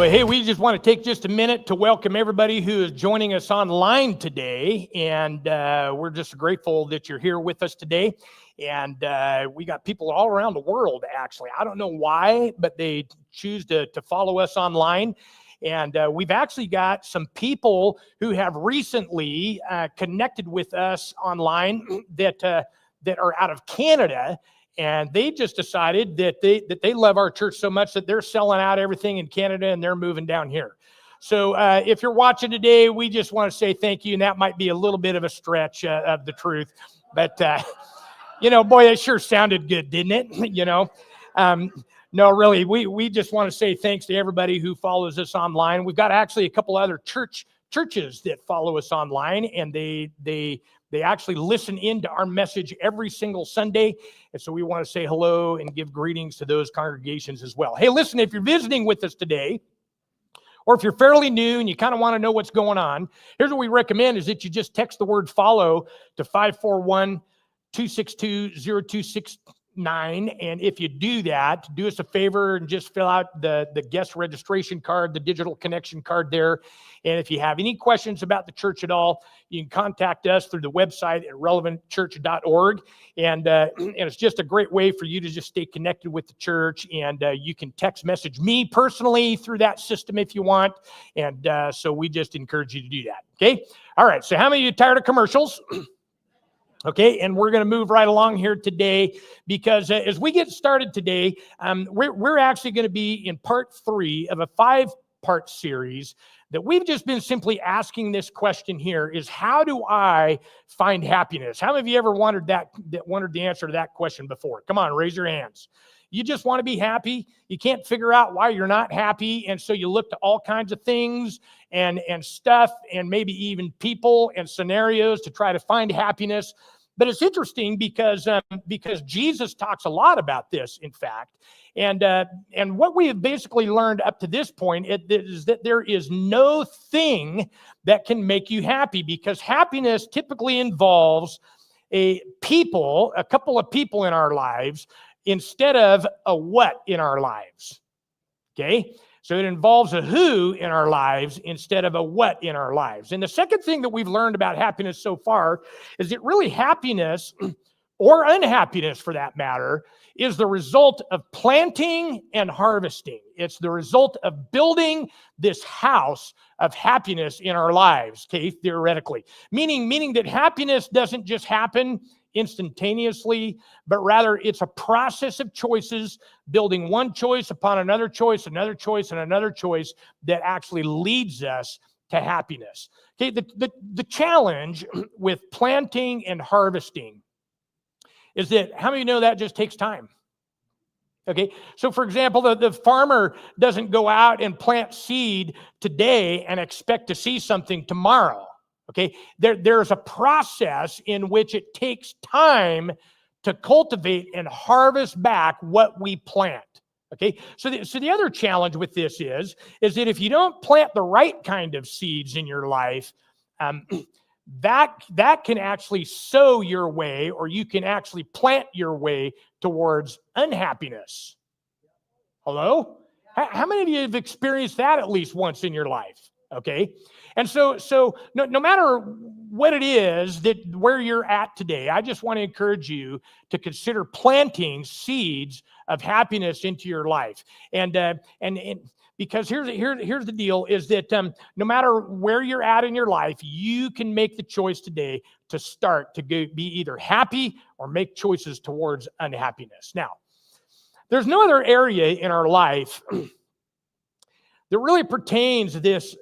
Well, hey, we just want to take just a minute to welcome everybody who is joining us online today. And we're just grateful that you're here with us today. And we got people all around the world, actually. I don't know why, but they choose to follow us online. And we've actually got some people who have recently connected with us online that are out of Canada. And they just decided that they love our church so much that they're selling out everything in Canada and they're moving down here. So if you're watching today, we just want to say thank you. And that might be a little bit of a stretch of the truth. But, boy, it sure sounded good, didn't it? No, really, we just want to say thanks to everybody who follows us online. We've got actually a couple other churches that follow us online, and they actually listen into our message every single Sunday. And so we want to say hello and give greetings to those congregations as well. Hey, listen, if you're visiting with us today, or if you're fairly new and you kind of want to know what's going on, here's what we recommend is that you just text the word follow to 541-262-0269. And if you do that, do us a favor and just fill out the guest registration card, the digital connection card there. And if you have any questions about the church at all, you can contact us through the website at relevantchurch.org. And it's just a great way for you to just stay connected with the church. And you can text message me personally through that system if you want. And so we just encourage you to do that. Okay. All right. So how many of you are tired of commercials? Okay, and we're going to move right along here today because as we get started today, we're actually going to be in part 3 of a 5-part series that we've just been simply asking this question here is, how do I find happiness? How many of you ever wondered the answer to that question before? Come on, raise your hands. You just want to be happy. You can't figure out why you're not happy. And so you look to all kinds of things and stuff and maybe even people and scenarios to try to find happiness. But it's interesting because Jesus talks a lot about this, in fact. And what we have basically learned up to this point is that there is no thing that can make you happy, because happiness typically involves a couple of people in our lives instead of a what in our lives. Okay? So it involves a who in our lives instead of a what in our lives. And the second thing that we've learned about happiness so far is that really happiness, or unhappiness for that matter, is the result of planting and harvesting. It's the result of building this house of happiness in our lives, okay, theoretically. Meaning that happiness doesn't just happen instantaneously, but rather it's a process of choices, building one choice upon another choice, another choice, and another choice that actually leads us to happiness. Okay, the challenge with planting and harvesting is that, how many of you know that just takes time? Okay, so for example, the farmer doesn't go out and plant seed today and expect to see something tomorrow. Okay, there's a process in which it takes time to cultivate and harvest back what we plant. Okay, so the other challenge with this is that if you don't plant the right kind of seeds in your life, that can actually sow your way, or you can actually plant your way towards unhappiness. Hello? How many of you have experienced that at least once in your life? Okay, and so no matter what it is that where you're at today, I just want to encourage you to consider planting seeds of happiness into your life. And because here's the deal is that no matter where you're at in your life, you can make the choice today to start to be either happy or make choices towards unhappiness. Now, there's no other area in our life that really pertains to this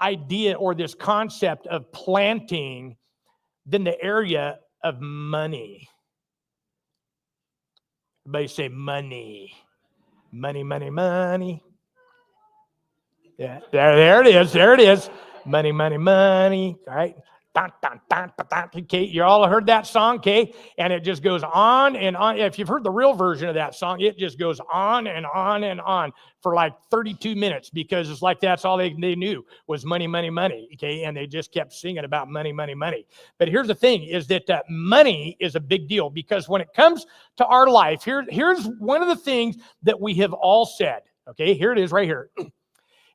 idea or this concept of planting than the area of money. Everybody say money. Money, money, money. Yeah, there it is. Money, money, money. All right. Okay, you all heard that song, okay? And it just goes on and on. If you've heard the real version of that song, it just goes on and on and on for like 32 minutes, because it's like that's all they knew was money, money, money, okay? And they just kept singing about money, money, money. But here's the thing, is that money is a big deal, because when it comes to our life, here's one of the things that we have all said, okay? Here it is right here.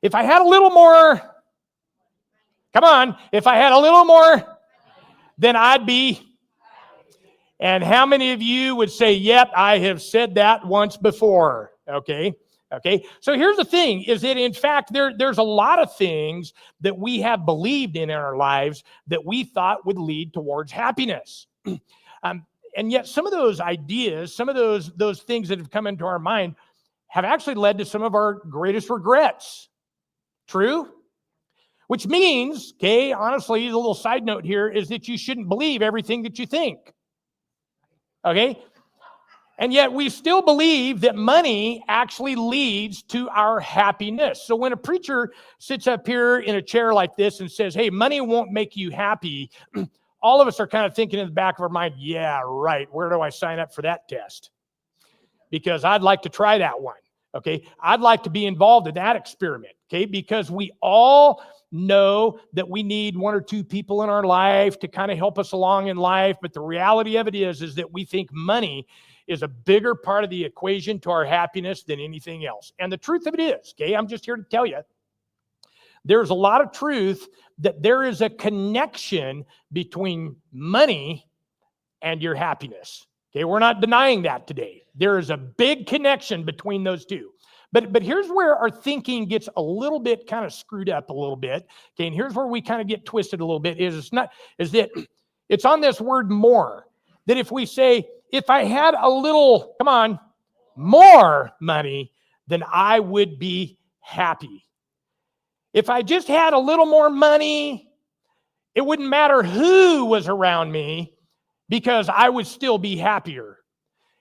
If I had a little more, come on, if I had a little more, then I'd be. And how many of you would say, yep, I have said that once before? Okay. So here's the thing, is that in fact, there's a lot of things that we have believed in our lives that we thought would lead towards happiness. And yet some of those ideas, some of those things that have come into our mind have actually led to some of our greatest regrets. True? Which means, okay, honestly, the little side note here is that you shouldn't believe everything that you think. Okay? And yet we still believe that money actually leads to our happiness. So when a preacher sits up here in a chair like this and says, hey, money won't make you happy, all of us are kind of thinking in the back of our mind, yeah, right, where do I sign up for that test? Because I'd like to try that one. Okay? I'd like to be involved in that experiment. Okay? Because we all know that we need one or two people in our life to kind of help us along in life. But the reality of it is that we think money is a bigger part of the equation to our happiness than anything else. And the truth of it is, okay, I'm just here to tell you, there's a lot of truth that there is a connection between money and your happiness. Okay, we're not denying that today. There is a big connection between those two. But here's where our thinking gets a little bit kind of screwed up a little bit. Okay, and here's where we kind of get twisted a little bit, is that it's on this word more. That if we say, if I had a little, come on, more money, then I would be happy. If I just had a little more money, it wouldn't matter who was around me because I would still be happier.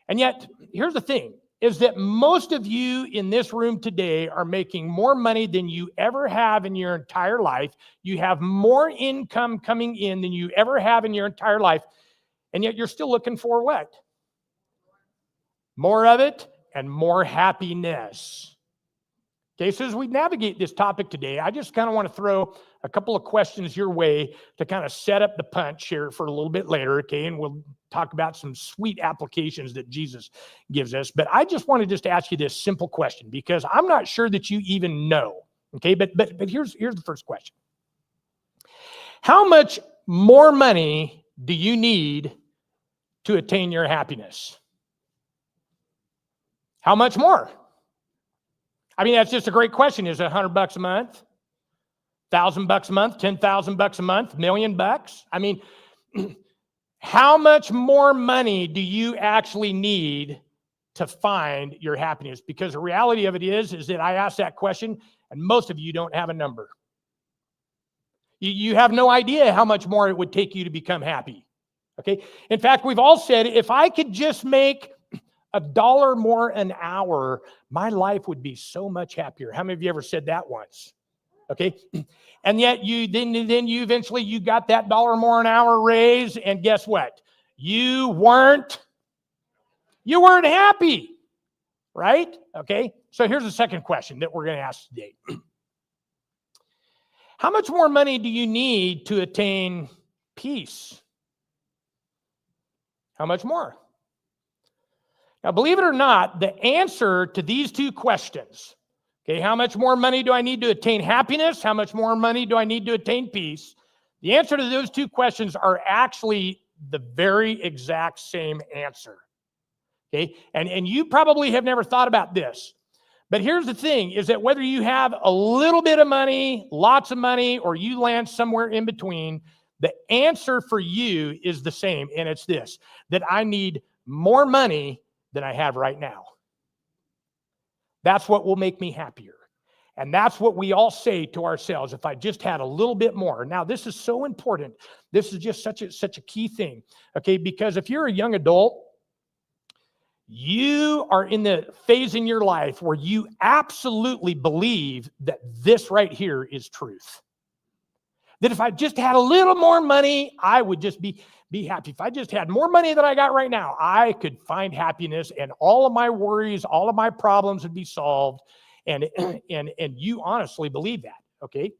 And yet, here's the thing, is that most of you in this room today are making more money than you ever have in your entire life. You have more income coming in than you ever have in your entire life. And yet you're still looking for what? More of it and more happiness. Okay, so as we navigate this topic today, I just kind of want to throw a couple of questions your way to kind of set up the punch here for a little bit later, okay? And we'll talk about some sweet applications that Jesus gives us. But I just want to just ask you this simple question, because I'm not sure that you even know, okay? But here's the first question. How much more money do you need to attain your happiness? How much more? I mean, that's just a great question. Is it $100 a month? $1,000 a month? $10,000 a month? $1 million? I mean, how much more money do you actually need to find your happiness? Because the reality of it is that I asked that question and most of you don't have a number. You have no idea how much more it would take you to become happy. Okay. In fact, we've all said, if I could just make $1 more an hour, my life would be so much happier. How many of you ever said that once? Okay. And yet you eventually got that $1 more an hour raise, and guess what? You weren't happy, right? Okay. So here's the second question that we're going to ask today. How much more money do you need to attain peace? How much more? Now, believe it or not, the answer to these two questions, okay, how much more money do I need to attain happiness? How much more money do I need to attain peace? The answer to those two questions are actually the very exact same answer, okay? And you probably have never thought about this. But here's the thing, is that whether you have a little bit of money, lots of money, or you land somewhere in between, the answer for you is the same, and it's this, that I need more money than I have right now. That's what will make me happier. And that's what we all say to ourselves, if I just had a little bit more. Now, this is so important. This is just such a key thing, okay? Because if you're a young adult, you are in the phase in your life where you absolutely believe that this right here is truth. That if I just had a little more money, I would just be happy. If I just had more money than I got right now, I could find happiness and all of my worries, all of my problems would be solved. And you honestly believe that, okay?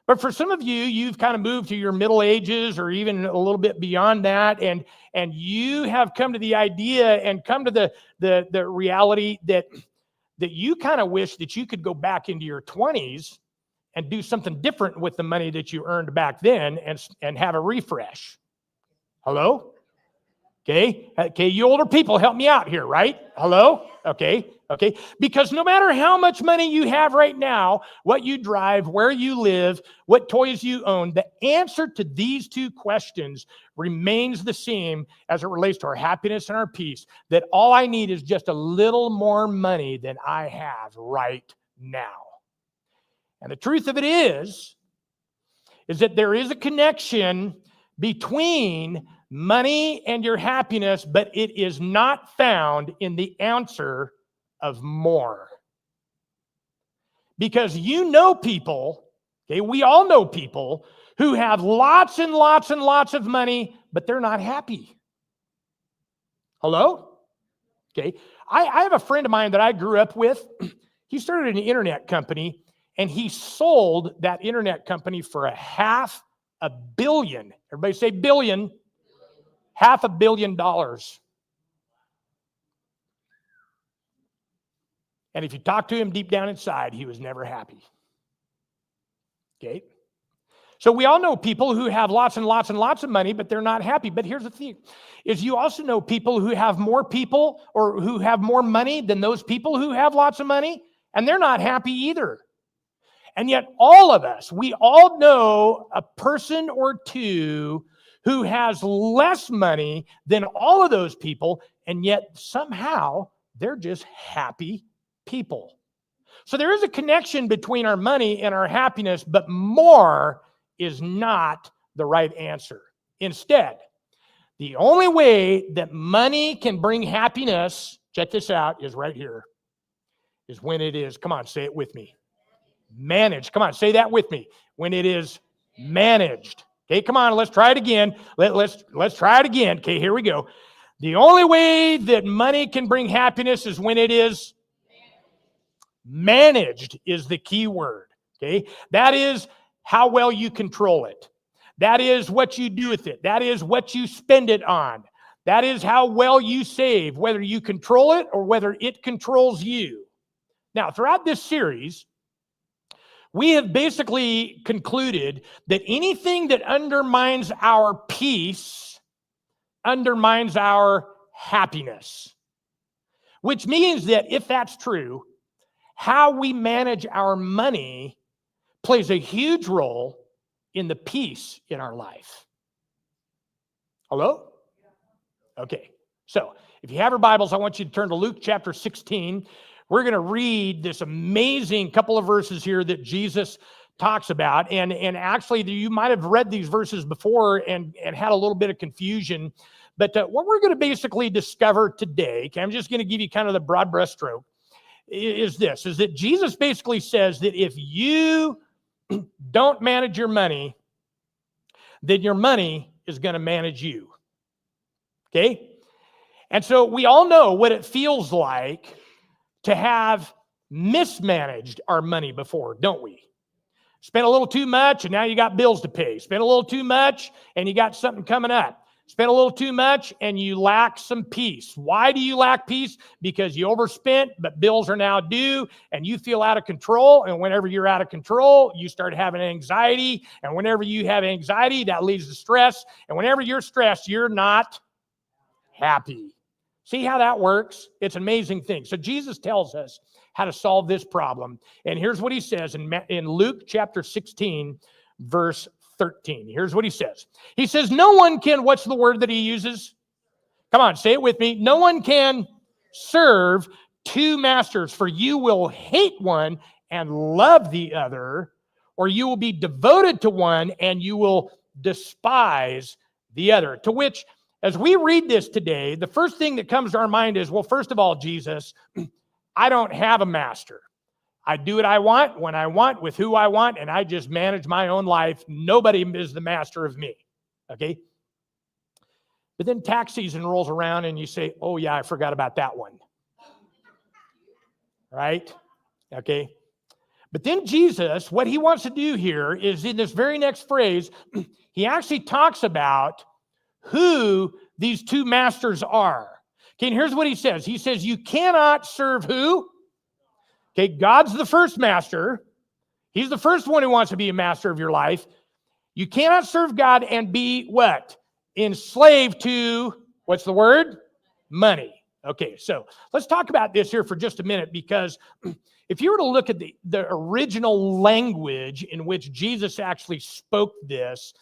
But for some of you, you've kind of moved to your middle ages or even a little bit beyond that, and you have come to the idea and come to the reality that that you kind of wish that you could go back into your 20s and do something different with the money that you earned back then and have a refresh. Hello? Okay, you older people, help me out here, right? Hello? Okay. Because no matter how much money you have right now, what you drive, where you live, what toys you own, the answer to these two questions remains the same as it relates to our happiness and our peace, that all I need is just a little more money than I have right now. And the truth of it is that there is a connection between money and your happiness, but it is not found in the answer of more. Because you know people, okay, we all know people who have lots and lots and lots of money, but they're not happy. Hello? Okay, I have a friend of mine that I grew up with. He started an internet company, and he sold that internet company for $500 million. Everybody say billion. $500 million. And if you talk to him deep down inside, he was never happy. Okay? So we all know people who have lots and lots and lots of money, but they're not happy. But here's the thing, is you also know people who have more people or who have more money than those people who have lots of money, and they're not happy either. And yet all of us, we all know a person or two who has less money than all of those people, and yet somehow they're just happy people. So there is a connection between our money and our happiness, but more is not the right answer. Instead, the only way that money can bring happiness, check this out, is right here, is when it is, come on, say it with me, managed. Come on, say that with me. When it is managed. Okay, come on, let's try it again. Let's try it again. Okay, here we go. The only way that money can bring happiness is when it is managed is the key word. Okay, that is how well you control it. That is what you do with it. That is what you spend it on. That is how well you save, whether you control it or whether it controls you. Now, throughout this series, we have basically concluded that anything that undermines our peace undermines our happiness, which means that if that's true, how we manage our money plays a huge role in the peace in our life. Hello? Okay, so if you have your Bibles, I want you to turn to Luke chapter 16. We're going to read this amazing couple of verses here that Jesus talks about. And actually, you might have read these verses before and had a little bit of confusion. But what we're going to basically discover today, okay, I'm just going to give you kind of the broad brushstroke, is that Jesus basically says that if you don't manage your money, then your money is going to manage you. Okay? And so we all know what it feels like to have mismanaged our money before, don't we? Spent a little too much and now you got bills to pay. Spent a little too much and you got something coming up. Spent a little too much and you lack some peace. Why do you lack peace? Because you overspent, but bills are now due and you feel out of control. And whenever you're out of control, you start having anxiety. And whenever you have anxiety, that leads to stress. And whenever you're stressed, you're not happy. See how that works? It's an amazing thing. So Jesus tells us how to solve this problem. And here's what he says in Luke chapter 16, verse 13. Here's what he says. He says, no one can, what's the word that he uses? Come on, say it with me. No one can serve two masters, for you will hate one and love the other, or you will be devoted to one and you will despise the other. To which, as we read this today, the first thing that comes to our mind is, well, first of all, Jesus, I don't have a master. I do what I want, when I want, with who I want, and I just manage my own life. Nobody is the master of me, okay? But then tax season rolls around and you say, oh yeah, I forgot about that one, right? Okay? But then Jesus, what he wants to do here is in this very next phrase, he actually talks about who these two masters are. Okay, and here's what he says. He says, you cannot serve who? Okay, God's the first master. He's the first one who wants to be a master of your life. You cannot serve God and be what? Enslaved to, what's the word? Money. Okay, so let's talk about this here for just a minute, because if you were to look at the original language in which Jesus actually spoke this,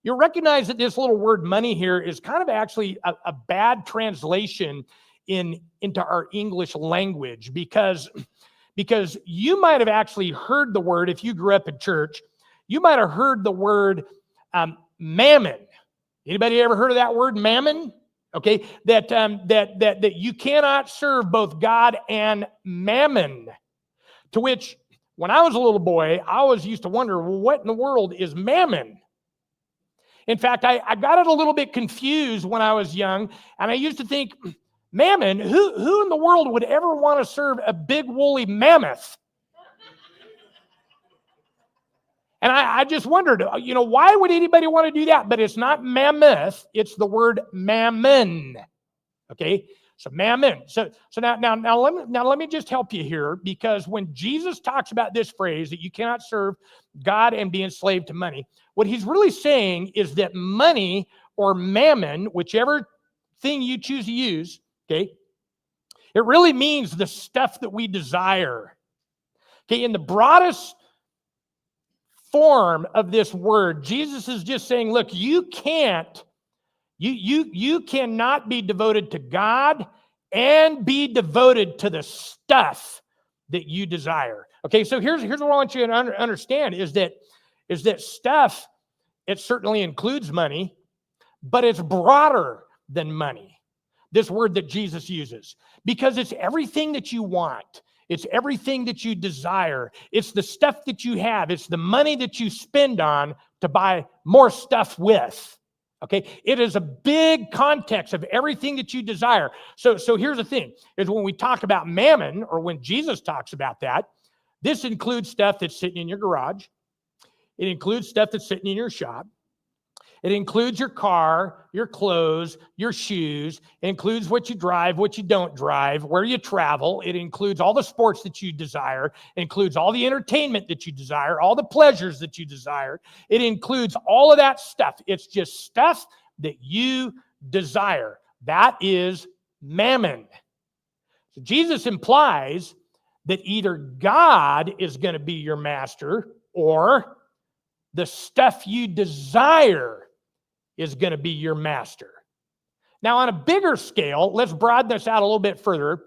you'll recognize that this little word money here is kind of actually a bad translation into our English language, because you might have actually heard the word, if you grew up in church, you might have heard the word mammon. Anybody ever heard of that word, mammon? Okay, that you cannot serve both God and mammon. To which, when I was a little boy, I always used to wonder, well, what in the world is mammon? In fact, I got it a little bit confused when I was young, and I used to think, mammon, who in the world would ever want to serve a big woolly mammoth? And I just wondered, why would anybody want to do that? But it's not mammoth, it's the word mammon. Okay, so mammon. So now let me just help you here, because when Jesus talks about this phrase that you cannot serve God and be enslaved to money, what he's really saying is that money or mammon, whichever thing you choose to use, okay, it really means the stuff that we desire. Okay, in the broadest form of this word, Jesus is just saying, look, you cannot be devoted to God and be devoted to the stuff that you desire. Okay, so here's what I want you to understand is that stuff, it certainly includes money, but it's broader than money, this word that Jesus uses, because it's everything that you want. It's everything that you desire. It's the stuff that you have. It's the money that you spend on to buy more stuff with. Okay, it is a big context of everything that you desire. So here's the thing, is when we talk about mammon, or when Jesus talks about that, this includes stuff that's sitting in your garage. It includes stuff that's sitting in your shop. It includes your car, your clothes, your shoes. It includes what you drive, what you don't drive, where you travel. It includes all the sports that you desire. It includes all the entertainment that you desire, all the pleasures that you desire. It includes all of that stuff. It's just stuff that you desire. That is mammon. So Jesus implies that either God is going to be your master, or the stuff you desire is going to be your master. Now, on a bigger scale, let's broaden this out a little bit further.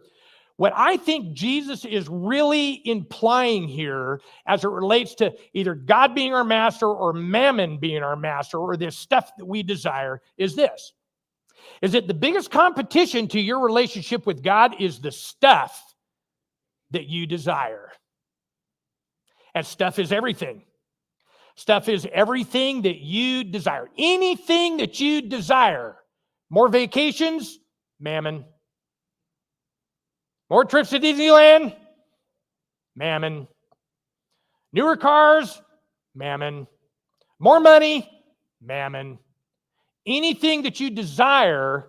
What I think Jesus is really implying here, as it relates to either God being our master or mammon being our master, or this stuff that we desire, is this: is that the biggest competition to your relationship with God is the stuff that you desire. And stuff is everything. Stuff is everything that you desire. Anything that you desire. More vacations? Mammon. More trips to Disneyland? Mammon. Newer cars? Mammon. More money? Mammon. Anything that you desire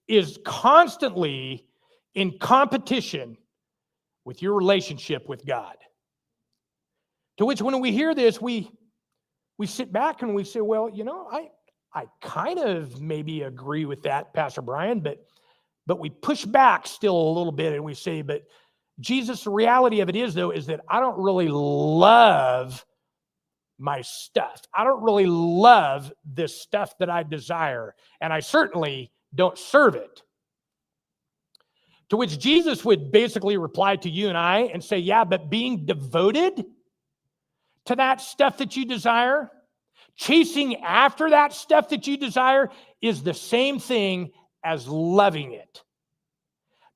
is constantly in competition with your relationship with God. To which, when we hear this, we sit back and we say, well, I kind of maybe agree with that, Pastor Brian, but we push back still a little bit, and we say, but Jesus, the reality of it is, though, is that I don't really love my stuff. I don't really love this stuff that I desire, and I certainly don't serve it. To which Jesus would basically reply to you and I and say, yeah, but being devoted to that stuff that you desire, chasing after that stuff that you desire, is the same thing as loving it.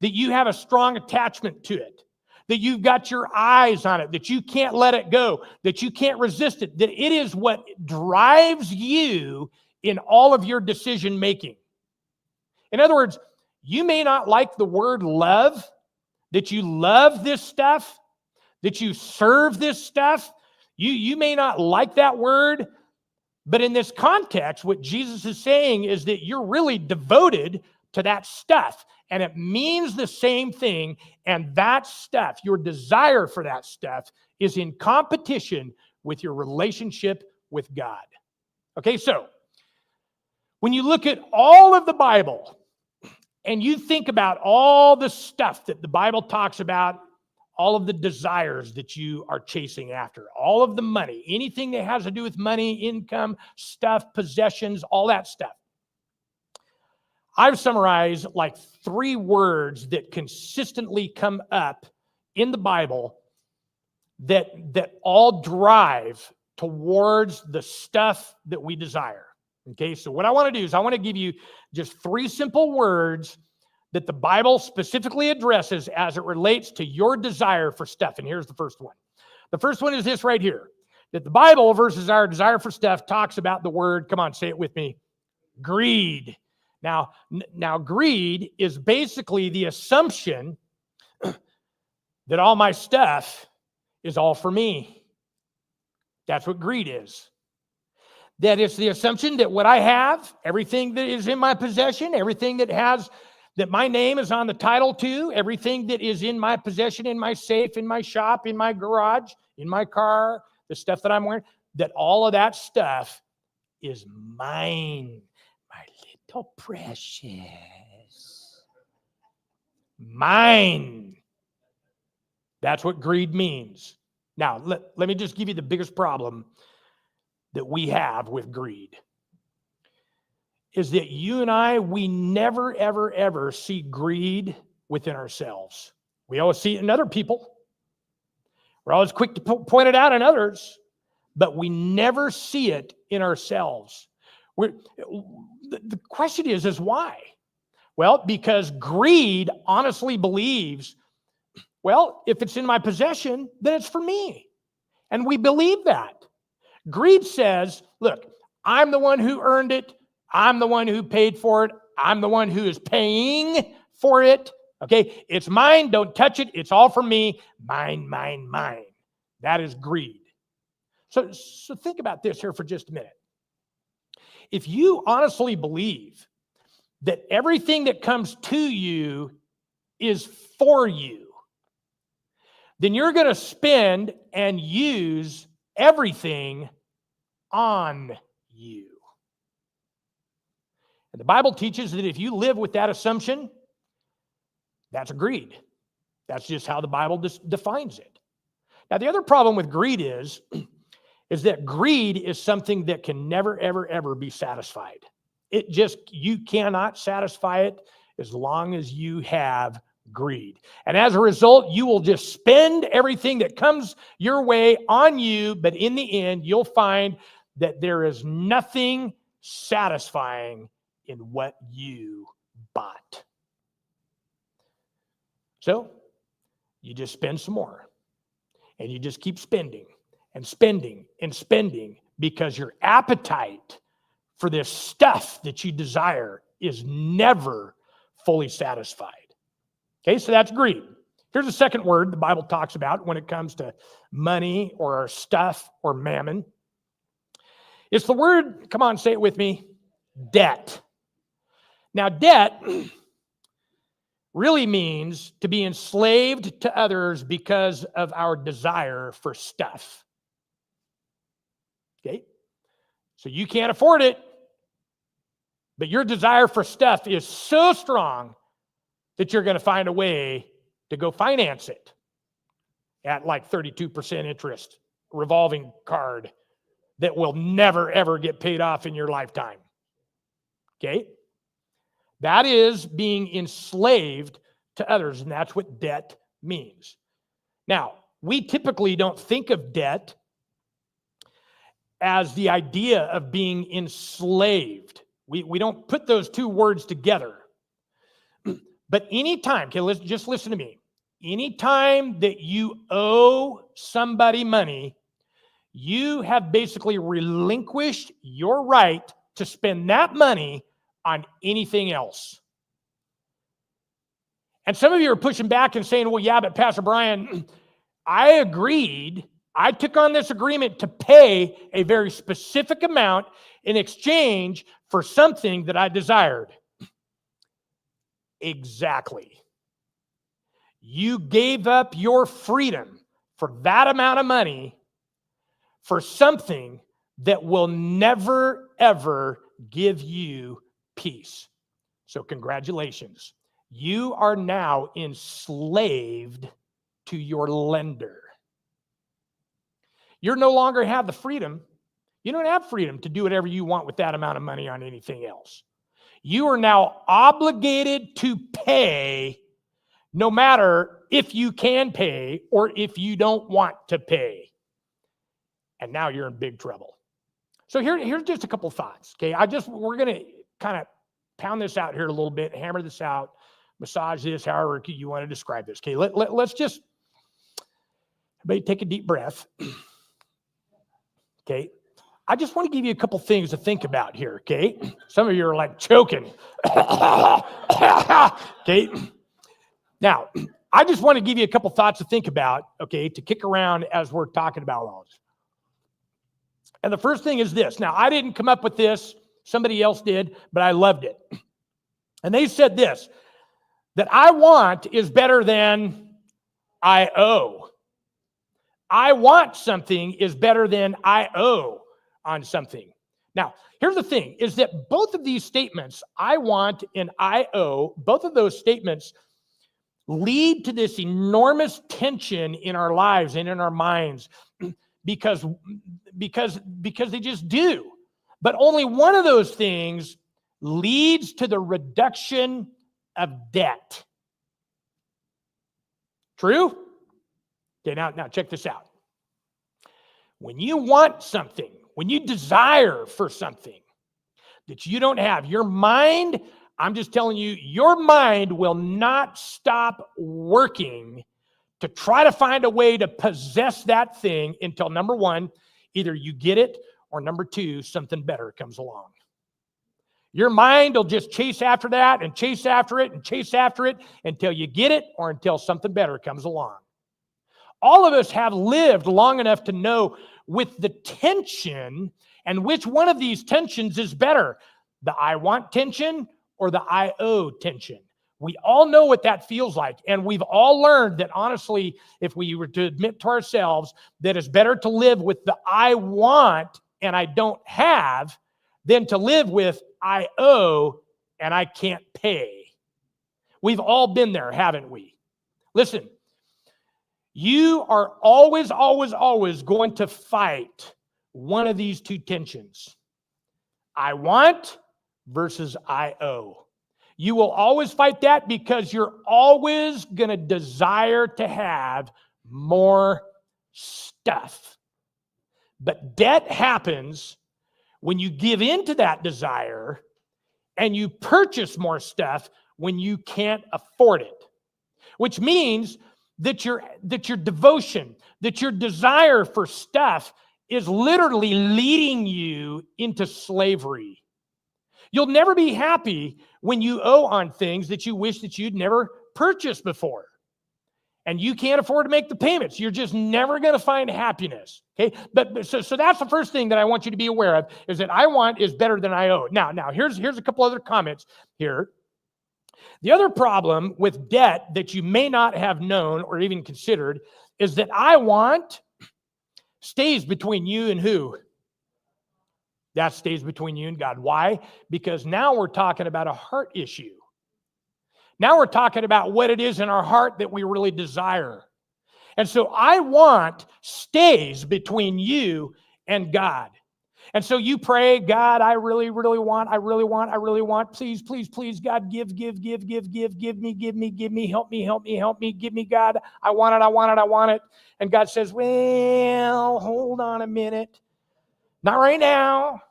That you have a strong attachment to it, that you've got your eyes on it, that you can't let it go, that you can't resist it, that it is what drives you in all of your decision making. In other words, you may not like the word love, that you love this stuff, that you serve this stuff. You may not like that word, but in this context, what Jesus is saying is that you're really devoted to that stuff. And it means the same thing. And that stuff, your desire for that stuff, is in competition with your relationship with God. Okay, so when you look at all of the Bible and you think about all the stuff that the Bible talks about, all of the desires that you are chasing after, all of the money, anything that has to do with money, income, stuff, possessions, all that stuff, I've summarized like 3 words that consistently come up in the Bible that all drive towards the stuff that we desire. Okay, so what I want to do is I want to give you just 3 simple words that the Bible specifically addresses as it relates to your desire for stuff. And here's the first one. The first one is this right here, that the Bible versus our desire for stuff talks about the word, come on, say it with me, greed. Now, greed is basically the assumption that all my stuff is all for me. That's what greed is. That it's the assumption that what I have, everything that is in my possession, everything that my name is on the title to, everything that is in my possession, in my safe, in my shop, in my garage, in my car, the stuff that I'm wearing, that all of that stuff is mine. My little precious. Mine. That's what greed means. Now, let me just give you the biggest problem that we have with greed. Is that you and I, we never, ever, ever see greed within ourselves. We always see it in other people. We're always quick to point it out in others, but we never see it in ourselves. The question is why? Well, because greed honestly believes, well, if it's in my possession, then it's for me. And we believe that. Greed says, look, I'm the one who earned it. I'm the one who paid for it. I'm the one who is paying for it. Okay, it's mine. Don't touch it. It's all for me. Mine, mine, mine. That is greed. So think about this here for just a minute. If you honestly believe that everything that comes to you is for you, then you're going to spend and use everything on you. And the Bible teaches that if you live with that assumption, that's a greed. That's just how the Bible defines it. Now, the other problem with greed is that greed is something that can never, ever, ever be satisfied. You cannot satisfy it as long as you have greed. And as a result, you will just spend everything that comes your way on you, but in the end, you'll find that there is nothing satisfying in what you bought. So you just spend some more, and you just keep spending and spending and spending because your appetite for this stuff that you desire is never fully satisfied. Okay, so that's greed. Here's a second word the Bible talks about when it comes to money or stuff or mammon. It's the word, come on, say it with me, debt. Now, debt really means to be enslaved to others because of our desire for stuff. Okay? So you can't afford it, but your desire for stuff is so strong that you're going to find a way to go finance it at like 32% interest, revolving card that will never, ever get paid off in your lifetime. Okay? That is being enslaved to others, and that's what debt means. Now, we typically don't think of debt as the idea of being enslaved. We don't put those two words together. But anytime, okay, just listen to me. Anytime that you owe somebody money, you have basically relinquished your right to spend that money on anything else. And some of you are pushing back and saying, well, yeah, but Pastor Brian, I agreed. I took on this agreement to pay a very specific amount in exchange for something that I desired. Exactly. You gave up your freedom for that amount of money for something that will never, ever give you peace. So congratulations. You are now enslaved to your lender. You no longer have the freedom. You don't have freedom to do whatever you want with that amount of money on anything else. You are now obligated to pay no matter if you can pay or if you don't want to pay. And now you're in big trouble. So here's just a couple thoughts. Okay. We're going to kind of pound this out here a little bit, hammer this out, massage this, however you want to describe this. Okay. Let's just, everybody take a deep breath. Okay. I just want to give you a couple things to think about here. Okay. Some of you are like choking. Okay. Now, I just want to give you a couple thoughts to think about, okay, to kick around as we're talking about all this. And the first thing is this. Now, I didn't come up with this. Somebody else did, but I loved it. And they said this, that I want is better than I owe. I want something is better than I owe on something. Now, here's the thing, is that both of these statements, I want and I owe, both of those statements lead to this enormous tension in our lives and in our minds because they just do. But only one of those things leads to the reduction of debt. True? Okay, now check this out. When you want something, when you desire for something that you don't have, your mind, I'm just telling you, your mind will not stop working to try to find a way to possess that thing until, number one, either you get it, or number two, something better comes along. Your mind will just chase after that and chase after it and chase after it until you get it or until something better comes along. All of us have lived long enough to know with the tension, and which one of these tensions is better, the I want tension or the I owe tension. We all know what that feels like. And we've all learned that, honestly, if we were to admit to ourselves that it's better to live with the I want and I don't have than to live with I owe and I can't pay. We've all been there, haven't we? Listen, you are always, always, always going to fight one of these two tensions. I want versus I owe. You will always fight that because you're always going to desire to have more stuff. But debt happens when you give in to that desire and you purchase more stuff when you can't afford it, which means that your devotion, that your desire for stuff is literally leading you into slavery. You'll never be happy when you owe on things that you wish that you'd never purchased before. And you can't afford to make the payments. You're just never going to find happiness. Okay. But so that's the first thing that I want you to be aware of, is that I want is better than I owe. Now here's a couple other comments here. The other problem with debt that you may not have known or even considered is that I want stays between you and who? That stays between you and God. Why? Because now we're talking about a heart issue. Now we're talking about what it is in our heart that we really desire. And so I want stays between you and God. And so you pray, God, I really, really want, please, please, please, God, give me, help me, give me, God, I want it. And God says, well, hold on a minute. Not right now.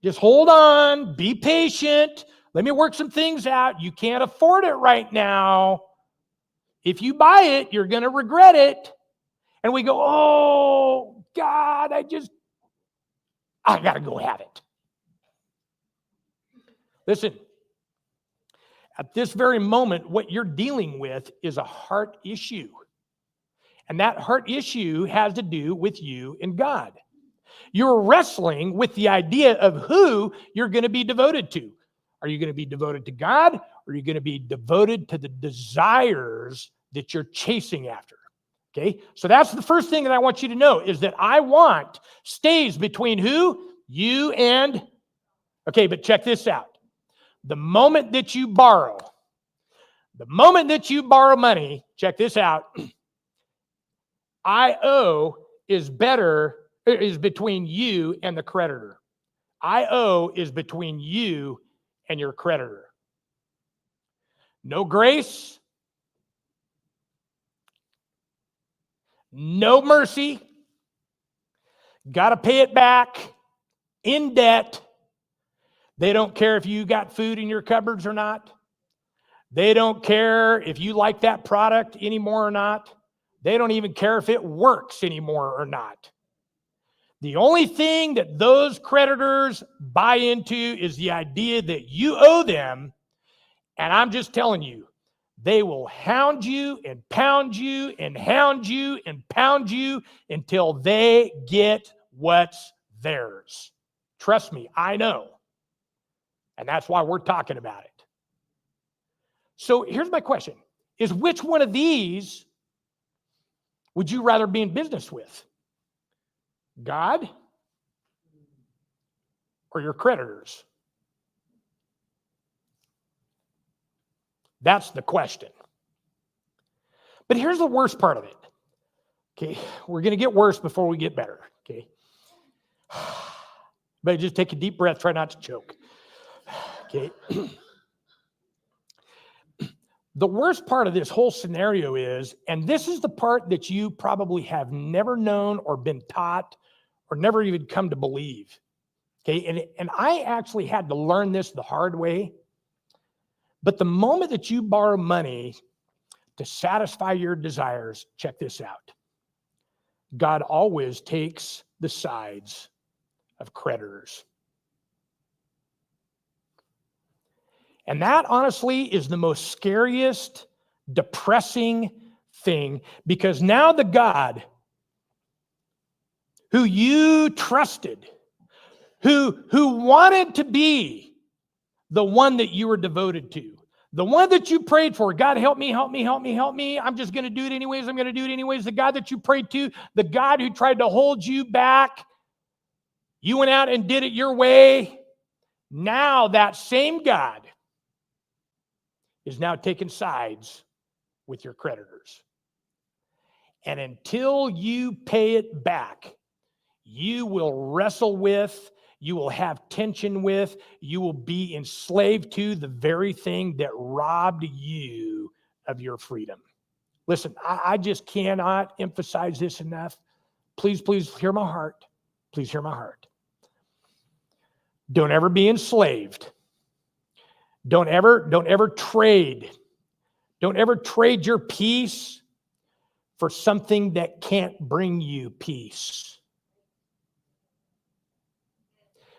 Just hold on. Be patient. Let me work some things out. You can't afford it right now. If you buy it, you're going to regret it. And we go, oh, God, I got to go have it. Listen, at this very moment, what you're dealing with is a heart issue. And that heart issue has to do with you and God. You're wrestling with the idea of who you're going to be devoted to. Are you going to be devoted to God, or are you going to be devoted to the desires that you're chasing after? Okay, so that's the first thing that I want you to know, is that I want stays between who? You and, okay, but check this out. The moment that you borrow money, check this out, I-O is between you and the creditor. I-O is between you and your creditor. No grace, no mercy, got to pay it back in debt. They don't care if you got food in your cupboards or not. They don't care if you like that product anymore or not. They don't even care if it works anymore or not. The only thing that those creditors buy into is the idea that you owe them. And I'm just telling you, they will hound you and pound you and hound you and pound you until they get what's theirs. Trust me, I know. And that's why we're talking about it. So here's my question, is which one of these would you rather be in business with? God or your creditors? That's the question. But here's the worst part of it. Okay, we're going to get worse before we get better. Okay. But just take a deep breath, try not to choke. Okay. The worst part of this whole scenario is, and this is the part that you probably have never known or been taught or never even come to believe. Okay, and I actually had to learn this the hard way. But the moment that you borrow money to satisfy your desires, check this out. God always takes the sides of creditors. And that, honestly, is the most scariest, depressing thing, because now the God who you trusted, who wanted to be the one that you were devoted to, the one that you prayed for, God, help me, help me, help me, help me. I'm just going to do it anyways. I'm going to do it anyways. The God that you prayed to, the God who tried to hold you back, you went out and did it your way. Now that same God is now taking sides with your creditors. And until you pay it back, you will wrestle with, you will have tension with, you will be enslaved to the very thing that robbed you of your freedom. Listen, I just cannot emphasize this enough. Please, please hear my heart. Please hear my heart. Don't ever be enslaved. Don't ever trade. Don't ever trade your peace for something that can't bring you peace.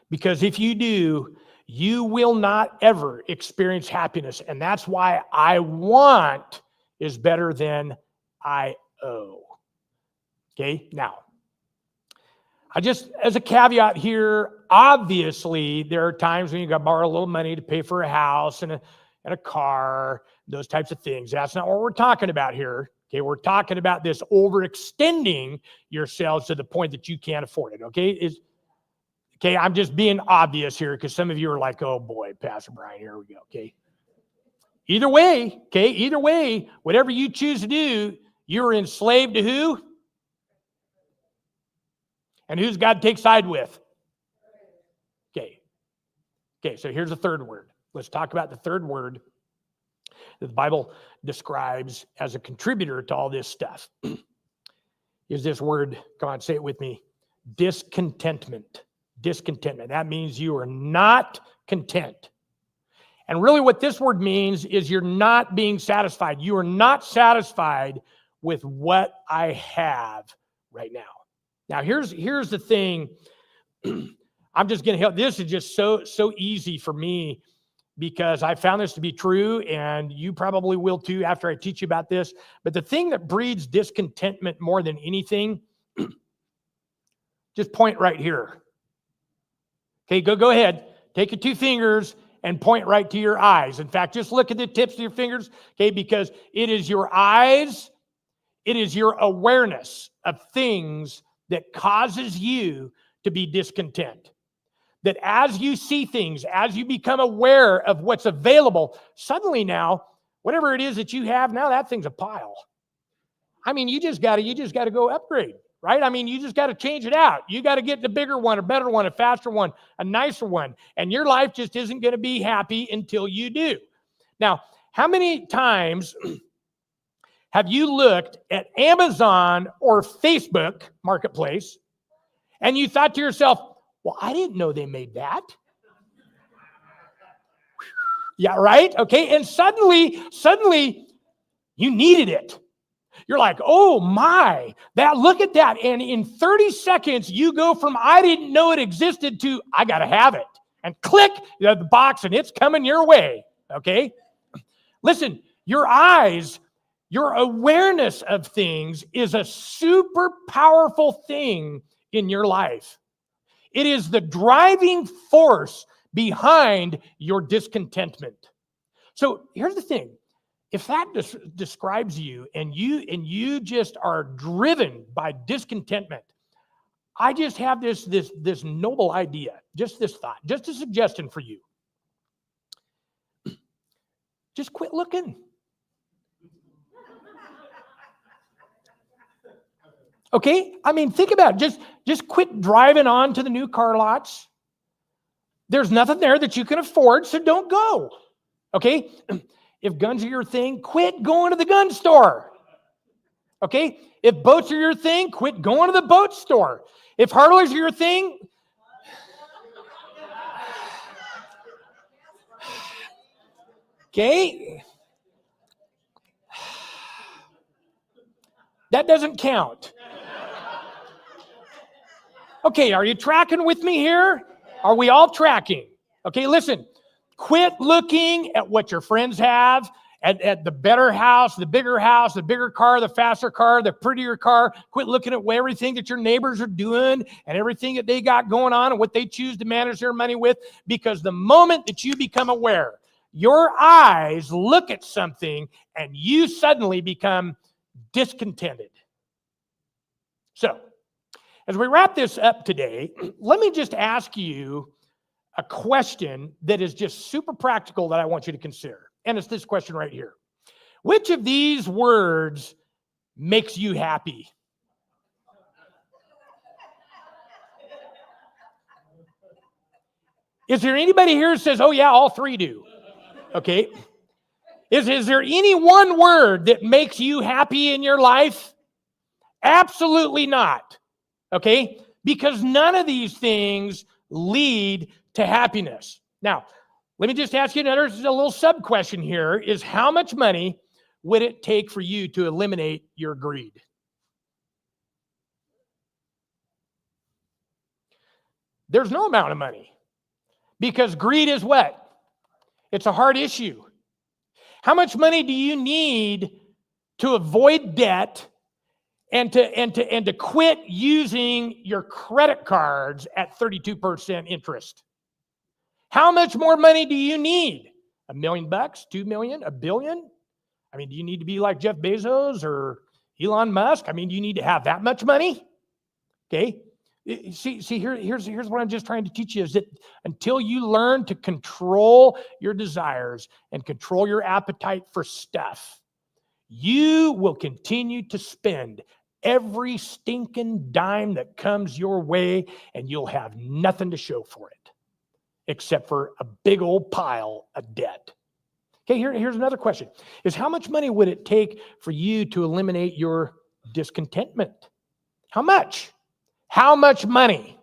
Because if you do, you will not ever experience happiness. And that's why I want is better than I owe. Okay, now, I just, as a caveat here, obviously there are times when you got to borrow a little money to pay for a house and a car, those types of things. That's not what we're talking about here. Okay, we're talking about this overextending yourselves to the point that you can't afford it. Okay, I'm just being obvious here because some of you are like, oh boy, Pastor Brian, here we go. Okay. Either way, whatever you choose to do, you're enslaved to who? And who's God take side with? Okay, so here's the third word. Let's talk about the third word that the Bible describes as a contributor to all this stuff. Is this word, come on, say it with me, discontentment. Discontentment. That means you are not content. And really what this word means is you're not being satisfied. You are not satisfied with what I have right now. Now, here's the thing. I'm just going to help. This is just so easy for me because I found this to be true, and you probably will too after I teach you about this. But the thing that breeds discontentment more than anything, just point right here. Okay, go ahead. Take your two fingers and point right to your eyes. In fact, just look at the tips of your fingers, okay, because it is your eyes, it is your awareness of things that causes you to be discontent. That as you see things, as you become aware of what's available, suddenly now, whatever it is that you have now, that thing's a pile. I mean, you just got to go upgrade, right? I mean, you just got to change it out. You got to get the bigger one, a better one, a faster one, a nicer one. And your life just isn't going to be happy until you do. Now, how many times have you looked at Amazon or Facebook Marketplace and you thought to yourself, well, I didn't know they made that. Yeah, right? Okay. And suddenly you needed it. You're like, oh my, look at that. And in 30 seconds, you go from I didn't know it existed to I got to have it. And click the box and it's coming your way. Okay. Listen, your eyes, your awareness of things is a super powerful thing in your life. It is the driving force behind your discontentment. So here's the thing. If that describes you and you just are driven by discontentment, I just have this noble idea, just this thought, just a suggestion for you. Just quit looking. Okay? I mean, think about it. Just quit driving on to the new car lots. There's nothing there that you can afford, so don't go. Okay? If guns are your thing, quit going to the gun store. Okay? If boats are your thing, quit going to the boat store. If Harleys are your thing, okay? That doesn't count. Okay, are you tracking with me here? Are we all tracking? Okay, listen. Quit looking at what your friends have, at the better house, the bigger car, the faster car, the prettier car. Quit looking at everything that your neighbors are doing and everything that they got going on and what they choose to manage their money with. Because the moment that you become aware, your eyes look at something and you suddenly become discontented. So, as we wrap this up today, let me just ask you a question that is just super practical that I want you to consider. And it's this question right here. Which of these words makes you happy? Is there anybody here who says, oh yeah, all three do? Okay. Is there any one word that makes you happy in your life? Absolutely not. Okay? Because none of these things lead to happiness. Now, let me just ask you a little sub question here is how much money would it take for you to eliminate your greed? There's no amount of money because greed is what? It's a hard issue. How much money do you need to avoid debt and to quit using your credit cards at 32% interest? How much more money do you need? $1 million, $2 million, $1 billion? I mean, do you need to be like Jeff Bezos or Elon Musk? I mean, do you need to have that much money? Okay. See, here's what I'm just trying to teach you is that until you learn to control your desires and control your appetite for stuff, you will continue to spend every stinking dime that comes your way and you'll have nothing to show for it except for a big old pile of debt. Okay, here's another question is how much money would it take for you to eliminate your discontentment? How much? How much money?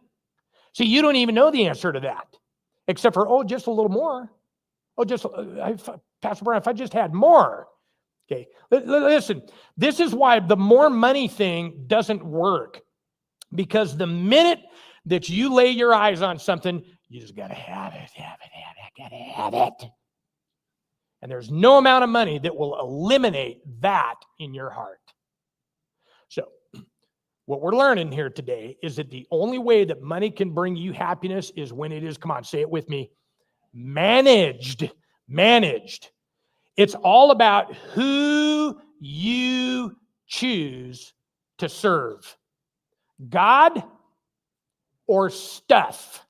See, you don't even know the answer to that, except for, just a little more. Pastor Brian, if I just had more. Okay, listen, this is why the more money thing doesn't work. Because the minute that you lay your eyes on something, you just got to have it, got to have it. And there's no amount of money that will eliminate that in your heart. So, what we're learning here today is that the only way that money can bring you happiness is when it is, come on, say it with me, Managed. It's all about who you choose to serve. God or stuff.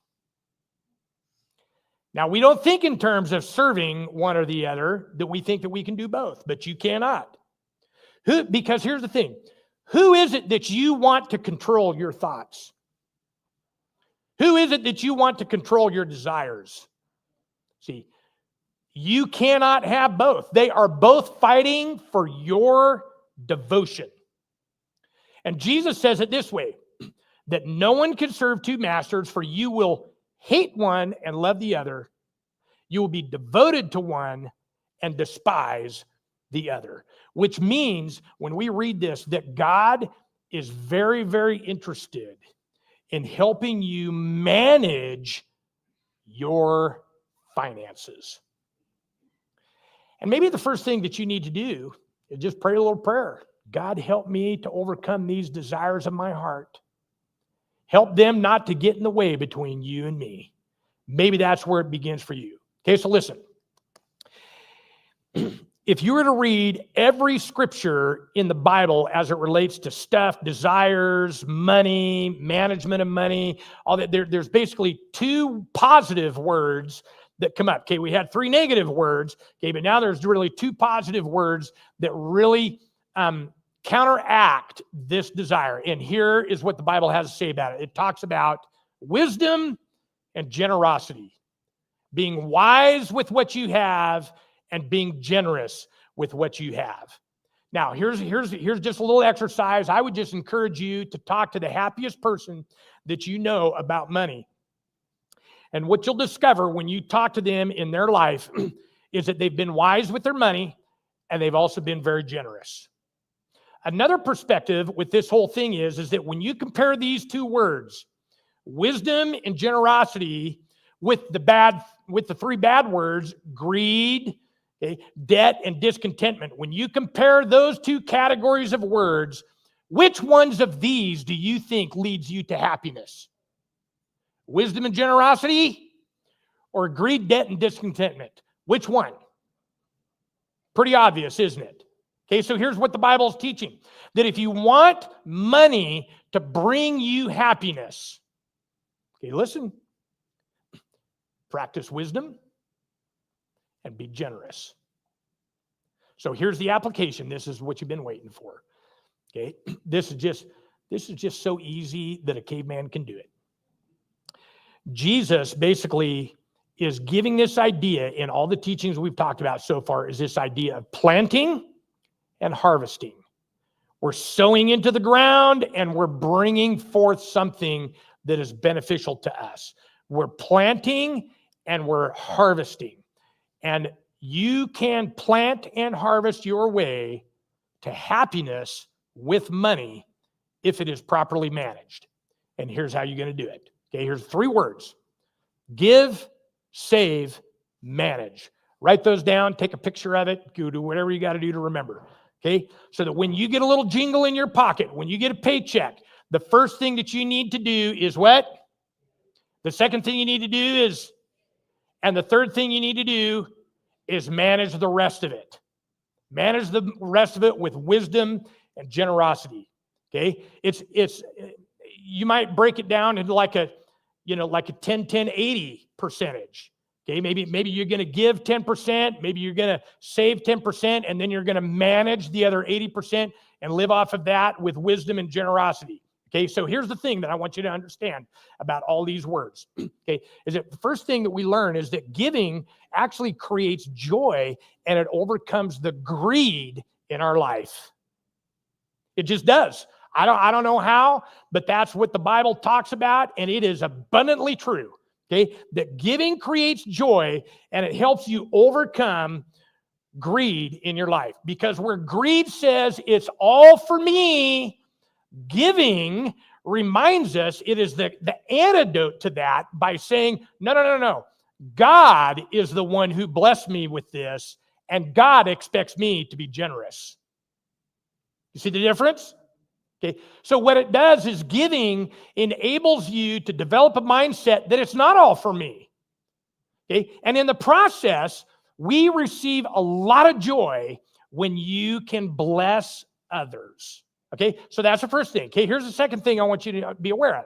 Now, we don't think in terms of serving one or the other, that we think that we can do both, but you cannot. Because here's the thing. Who is it that you want to control your thoughts? Who is it that you want to control your desires? See, you cannot have both. They are both fighting for your devotion. And Jesus says it this way, that no one can serve two masters, for you will hate one and love the other. You will be devoted to one and despise the other. Which means when we read this, that God is very, very interested in helping you manage your finances. And maybe the first thing that you need to do is just pray a little prayer. God, help me to overcome these desires of my heart. Help them not to get in the way between you and me. Maybe that's where it begins for you. Okay, so listen. If you were to read every scripture in the Bible as it relates to stuff, desires, money, management of money, all that, there's basically two positive words that come up. Okay, we had three negative words. Okay, but now there's really two positive words that really counteract this desire. And here is what the Bible has to say about it. It talks about wisdom and generosity, being wise with what you have and being generous with what you have. Now, here's just a little exercise. I would just encourage you to talk to the happiest person that you know about money. And what you'll discover when you talk to them in their life is that they've been wise with their money and they've also been very generous. Another perspective with this whole thing is that when you compare these two words, wisdom and generosity, with the three bad words, greed, okay, debt, and discontentment, when you compare those two categories of words, which ones of these do you think leads you to happiness? Wisdom and generosity, or greed, debt, and discontentment? Which one? Pretty obvious, isn't it? Okay, so here's what the Bible is teaching. That if you want money to bring you happiness, okay, listen, practice wisdom and be generous. So here's the application. This is what you've been waiting for. Okay, this is just so easy that a caveman can do it. Jesus basically is giving this idea in all the teachings we've talked about so far, is this idea of planting and harvesting. We're sowing into the ground and we're bringing forth something that is beneficial to us. We're planting and we're harvesting. And you can plant and harvest your way to happiness with money if it is properly managed. And here's how you're going to do it. Okay, here's three words. Give, save, manage. Write those down, take a picture of it, go do whatever you got to do to remember. Okay, so that when you get a little jingle in your pocket, when you get a paycheck, the first thing that you need to do is what? The second thing you need to do is, and the third thing you need to do is manage the rest of it. Manage the rest of it with wisdom and generosity. Okay, it's you might break it down into like a 10-10-80 percentage. Okay, maybe you're going to give 10%, maybe you're going to save 10%, and then you're going to manage the other 80% and live off of that with wisdom and generosity. Okay, so here's the thing that I want you to understand about all these words. Okay, is that the first thing that we learn is that giving actually creates joy and it overcomes the greed in our life. It just does. I don't know how, but that's what the Bible talks about, and it is abundantly true. Okay, that giving creates joy and it helps you overcome greed in your life. Because where greed says it's all for me, giving reminds us it is the antidote to that by saying, no. God is the one who blessed me with this, and God expects me to be generous. You see the difference? Okay, so what it does is giving enables you to develop a mindset that it's not all for me. Okay. And in the process, we receive a lot of joy when you can bless others. Okay. So that's the first thing. Okay. Here's the second thing I want you to be aware of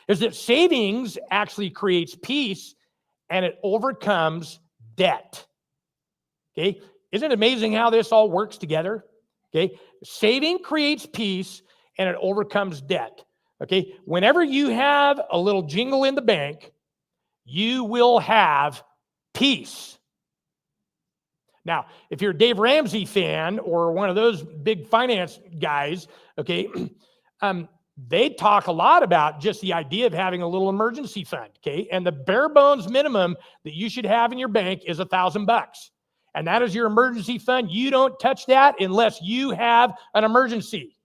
is that savings actually creates peace and it overcomes debt. Okay. Isn't it amazing how this all works together? Okay. Saving creates peace and it overcomes debt. Okay. Whenever you have a little jingle in the bank, you will have peace. Now, if you're a Dave Ramsey fan or one of those big finance guys, okay, they talk a lot about just the idea of having a little emergency fund, okay? And the bare bones minimum that you should have in your bank is $1,000. And that is your emergency fund. You don't touch that unless you have an emergency.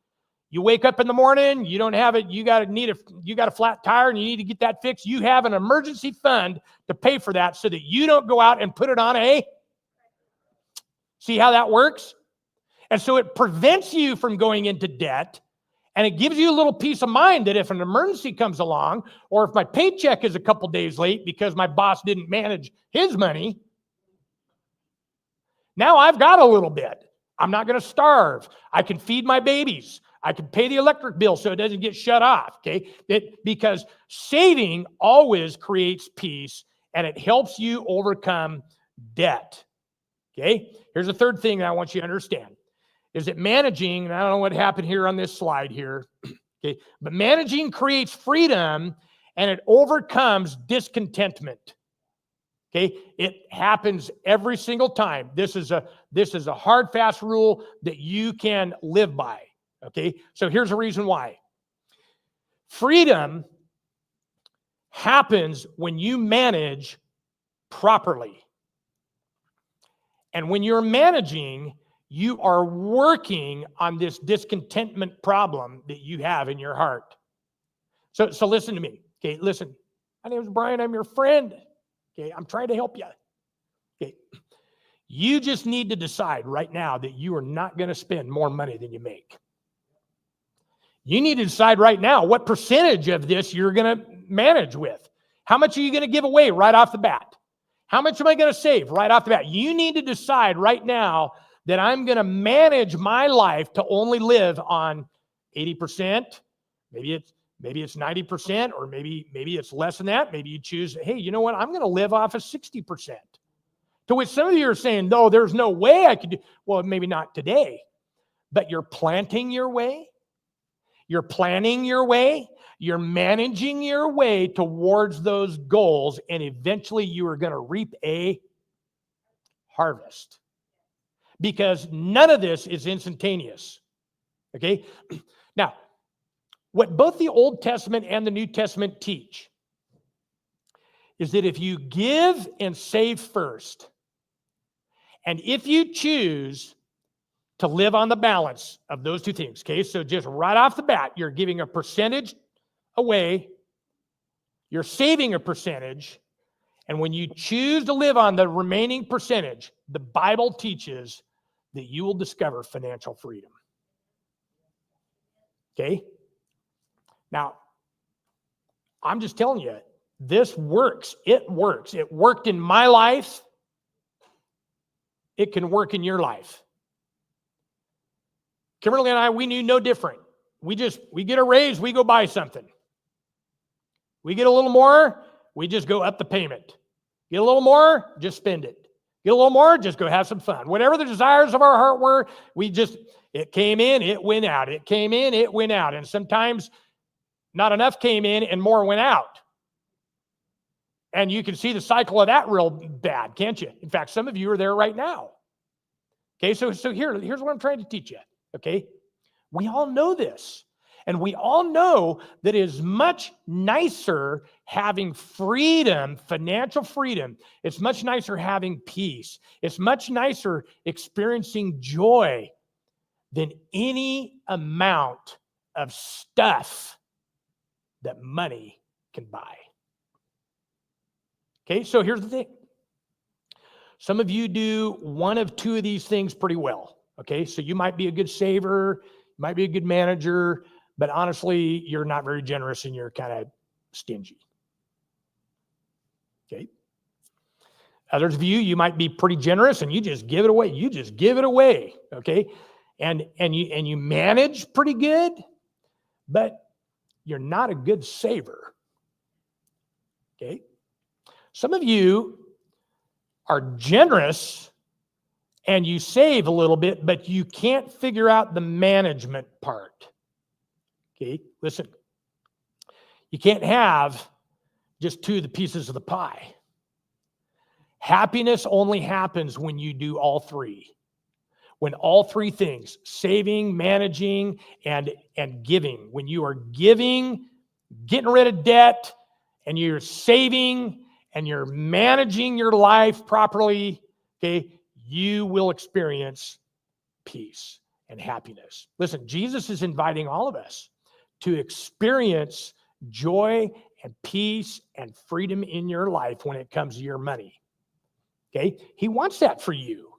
You wake up in the morning, you don't have it, you got a flat tire and you need to get that fixed. You have an emergency fund to pay for that so that you don't go out and put it on a. See how that works? And so it prevents you from going into debt, and it gives you a little peace of mind that if an emergency comes along, or if my paycheck is a couple days late because my boss didn't manage his money, now I've got a little bit. I'm not going to starve. I can feed my babies. I can pay the electric bill so it doesn't get shut off, okay? Because saving always creates peace, and it helps you overcome debt, okay? Here's the third thing that I want you to understand, is that managing, and I don't know what happened here on this slide here, okay, but managing creates freedom, and it overcomes discontentment. Okay, it happens every single time. This is a hard, fast rule that you can live by. Okay, so here's the reason why. Freedom happens when you manage properly. And when you're managing, you are working on this discontentment problem that you have in your heart. So listen to me. Okay, listen. My name is Brian. I'm your friend. Okay, I'm trying to help you. Okay, you just need to decide right now that you are not going to spend more money than you make. You need to decide right now what percentage of this you're going to manage with. How much are you going to give away right off the bat? How much am I going to save right off the bat? You need to decide right now that I'm going to manage my life to only live on 80%. Maybe it's 90%, or maybe it's less than that. Maybe you choose, hey, you know what? I'm going to live off of 60%. To which some of you are saying, no, there's no way I could do. Well, maybe not today, but you're planting your way. You're planning your way. You're managing your way towards those goals, and eventually you are going to reap a harvest. Because none of this is instantaneous. Okay? Now, what both the Old Testament and the New Testament teach is that if you give and save first, and if you choose to live on the balance of those two things, okay, so just right off the bat, you're giving a percentage away, you're saving a percentage, and when you choose to live on the remaining percentage, the Bible teaches that you will discover financial freedom. Okay? Now, I'm just telling you, this works. It works. It worked in my life. It can work in your life. Kimberly and I, we knew no different. We get a raise, we go buy something. We get a little more, we just go up the payment. Get a little more, just spend it. Get a little more, just go have some fun. Whatever the desires of our heart were, it came in, it went out. It came in, it went out. And sometimes not enough came in and more went out. And you can see the cycle of that real bad, can't you? In fact, some of you are there right now. Okay, so here's what I'm trying to teach you. Okay, we all know this. And we all know that it is much nicer having freedom, financial freedom. It's much nicer having peace. It's much nicer experiencing joy than any amount of stuff that money can buy. Okay, so here's the thing. Some of you do one of two of these things pretty well. Okay, so you might be a good saver, might be a good manager, but honestly, you're not very generous and you're kind of stingy. Okay, Others of you, you might be pretty generous and you just give it away. You just give it away, okay? And you manage pretty good, but you're not a good saver, okay? Some of you are generous and you save a little bit, but you can't figure out the management part, okay? Listen, you can't have just two of the pieces of the pie. Happiness only happens when you do all three. When all three things, saving, managing, and giving. When you are giving, getting rid of debt, and you're saving, and you're managing your life properly, okay, you will experience peace and happiness. Listen, Jesus is inviting all of us to experience joy and peace and freedom in your life when it comes to your money. Okay? He wants that for you.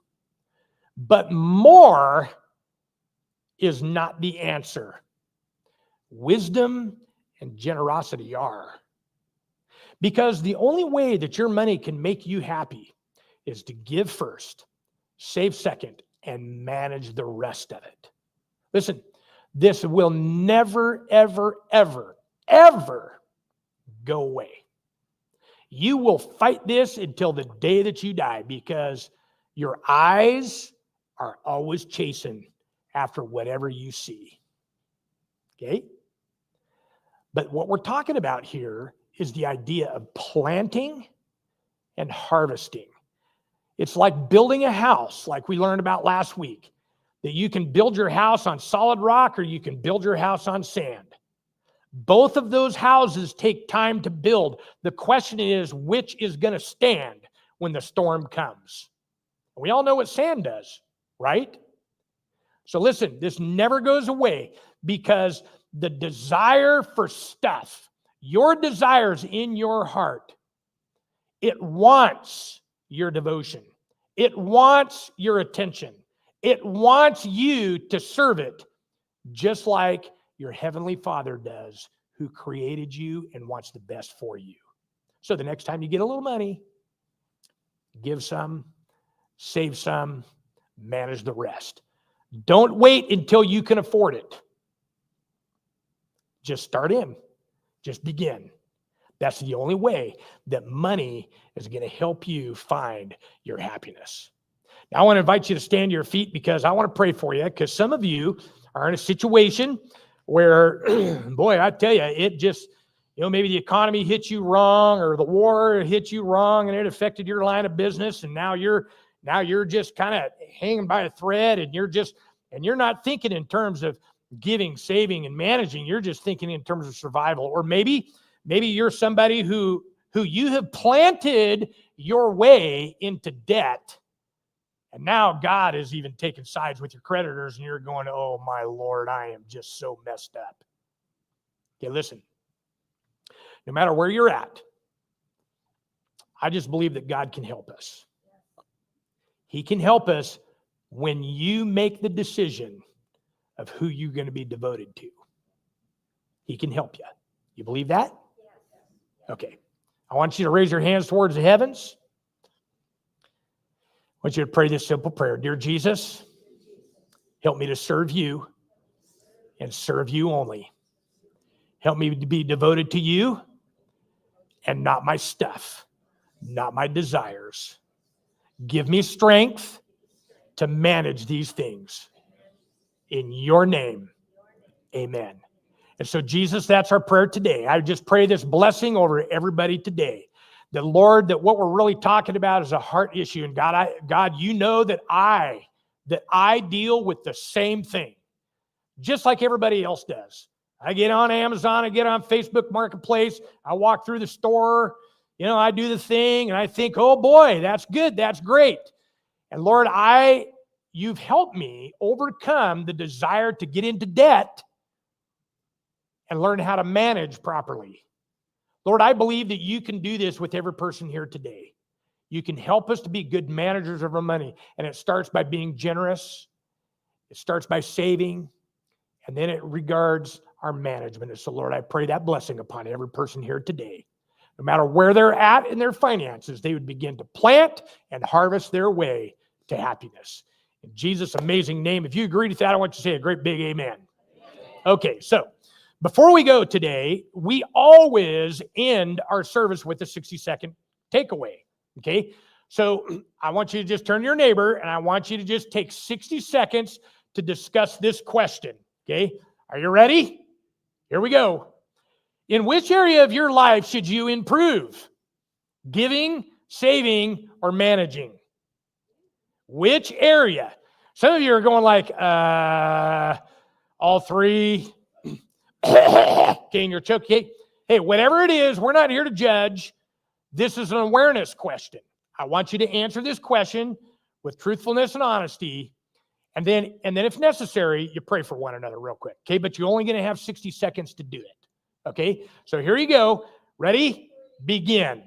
But more is not the answer. Wisdom and generosity are. Because the only way that your money can make you happy is to give first, save second, and manage the rest of it. Listen, this will never, ever, ever, ever go away. You will fight this until the day that you die because your eyes are always chasing after whatever you see. Okay? But what we're talking about here is the idea of planting and harvesting. It's like building a house, like we learned about last week, that you can build your house on solid rock or you can build your house on sand. Both of those houses take time to build. The question is, which is going to stand when the storm comes? We all know what sand does, right? So listen, this never goes away because the desire for stuff, your desires in your heart, it wants your devotion. It wants your attention. It wants you to serve it just like your heavenly Father does, who created you and wants the best for you. So the next time you get a little money, give some, save some, manage the rest. Don't wait until you can afford it. Just start in. Just begin. That's the only way that money is going to help you find your happiness. Now, I want to invite you to stand to your feet because I want to pray for you, because some of you are in a situation where, boy, I tell you, it just, maybe the economy hit you wrong or the war hit you wrong and it affected your line of business. And now you're just kind of hanging by a thread and you're not thinking in terms of giving, saving, and managing. You're just thinking in terms of survival. Or maybe you're somebody who you have planted your way into debt. And now God is even taking sides with your creditors and you're going, oh my Lord, I am just so messed up. Okay, listen, no matter where you're at, I just believe that God can help us. He can help us when you make the decision of who you're going to be devoted to. He can help you. You believe that? Okay. I want you to raise your hands towards the heavens. I want you to pray this simple prayer. Dear Jesus, help me to serve you and serve you only. Help me to be devoted to you and not my stuff, not my desires. Give me strength to manage these things. In your name, amen. And so, Jesus, that's our prayer today. I just pray this blessing over everybody today. That, Lord, that what we're really talking about is a heart issue. And God, you know that I deal with the same thing, just like everybody else does. I get on Amazon, I get on Facebook Marketplace, I walk through the store, I do the thing, and I think, oh boy, that's good, that's great. And Lord, you've helped me overcome the desire to get into debt and learn how to manage properly. Lord, I believe that you can do this with every person here today. You can help us to be good managers of our money. And it starts by being generous. It starts by saving. And then it regards our management. And so, Lord, I pray that blessing upon every person here today. No matter where they're at in their finances, they would begin to plant and harvest their way to happiness. In Jesus' amazing name, if you agree with that, I want you to say a great big amen. Okay, so before we go today, we always end our service with a 60-second takeaway, okay? So I want you to just turn to your neighbor, and I want you to just take 60 seconds to discuss this question, okay? Are you ready? Here we go. In which area of your life should you improve? Giving, saving, or managing? Which area? Some of you are going like, all three. Okay, and you're choking. Hey, whatever it is, we're not here to judge. This is an awareness question. I want you to answer this question with truthfulness and honesty. And then if necessary, you pray for one another real quick. Okay, but you're only going to have 60 seconds to do it. Okay, so here you go. Ready? Begin.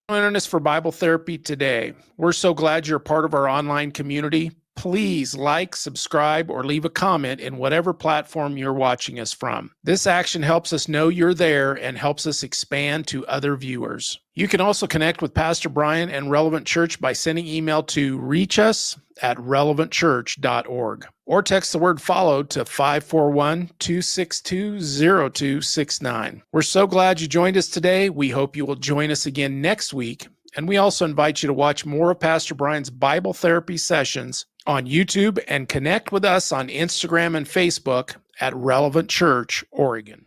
Joining us for Bible Therapy today. We're so glad you're part of our online community. Please like, subscribe, or leave a comment in whatever platform you're watching us from. This action helps us know you're there and helps us expand to other viewers. You can also connect with Pastor Brian and Relevant Church by sending email to reachus@relevantchurch.org or text the word follow to 541-262-0269. We're so glad you joined us today. We hope you will join us again next week. And we also invite you to watch more of Pastor Brian's Bible therapy sessions on YouTube and connect with us on Instagram and Facebook at Relevant Church, Oregon.